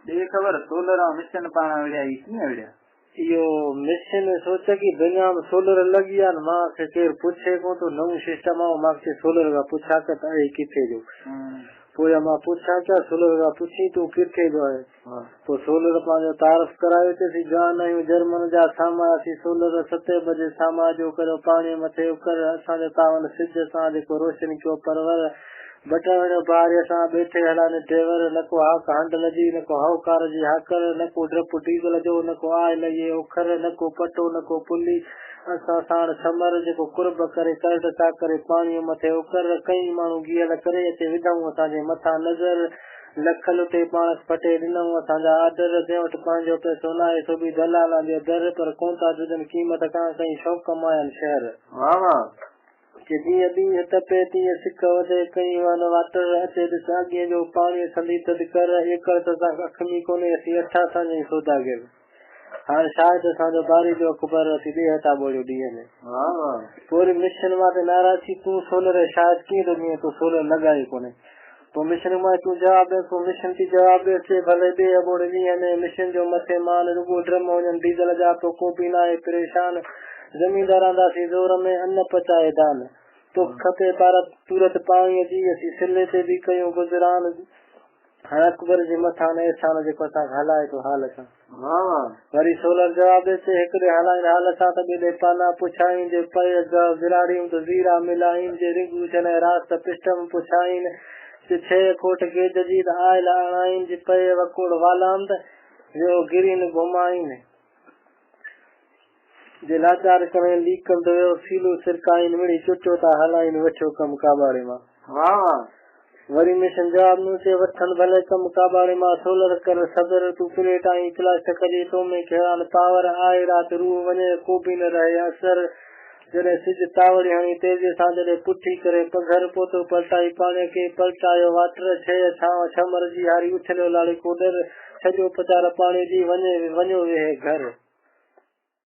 ये खबर solar mission पाना विड़िया कीअं विड़िया यो मिशन सोचा कि दुनिया में सोलर लगी है मां से केर पूछे को तो नव सिस्टम आओ मां से सोलर का पूछा के ताई किथे जो पूरा मां पूछा क्या सोलर का पूछी तो किथे जो है तो सोलर पांजो तारफ करायो ते सी जान आयो जर्मन जा सामा सी सोलर 7 बजे सामा जो करो पानी मथे कर असा जो तावन सिज सा देखो रोशनी को परवर बटन बाहर असा बैठे हलाने ड्राइवर नको हा हैंडल जी नको हाउ कार जी हाकर नको ड्रप डीजल जो नको आए लगे ओखर नको पटो नको पुली असा साण समर जो कुर्ब करे कर्ड ता करे पानी मथे ओकर कई मानू गियल करे ते विदाऊ असा जे मथा नजर लखल ते पाणस फटे दिनऊ असा जा आर्डर देवट पांजो पैसो लाए तो भी दलाल दे दर पर कोंता जन कीमत का कई शौक कमायन शहर वाह वाह कि दी दी तपे ती सिक वधे कई वन वाटर अचे सागे जो पानी संदी तद कर एकड़ तसा अखमी कोने सी 8 सा जी सौदा गेल हां शायद सा जो बारी जो खबर थी दे हटा बोलो दी ने वाह वाह पूरी मिशन माते नाराजी तू सोलर शायद की दुनिया तो सोलर लगाई कोने तो मिशन में तू जवाब दे तो मिशन की जवाब दे से भले दे बोल दी ने मिशन जो मथे मान रुगो ड्रम वजन डीजल जा तो को भी ना परेशान जमींदारा दा सी जोर में अन्न पचाए दान तो खते भारत तुरत पानी जी असी सिले ते भी कयो गुजरान अकबर जी मथा ने एहसान जे पता हलाए तो हाल सा वाह वरी सोलर जवाब दे से एकरे हलाए हाल सा त बे पाना पुछाई जे पय विराड़ी तो जीरा मिलाइन जे रिंगू चने रात पिस्टम पुछाइन जे 6 कोट के जजीद आयल आइन जे पय वकोड़ वालांद जो गिरिन घुमाइन जे लाचार करे लीकल दो सीलो सिरकाइन मिड़ी चुटो ता हलाइन वठो कम काबाड़े मा वाह वरी मिशन जवाब नु से वठन भले कम काबाड़े मा सोलर कर सदर तू प्लेट आई क्लास करे तो में खेरान पावर आए रात रू वने को भी न रहे असर जने सिज तावड़ी हणी तेजे सांदरे पुठी करे पघर पोतो पलटाई पाने के पलटायो वाटर छे छाव छमर जी हारी उछलो लाली कोडर छजो पचार पानी जी वने वणो वे घर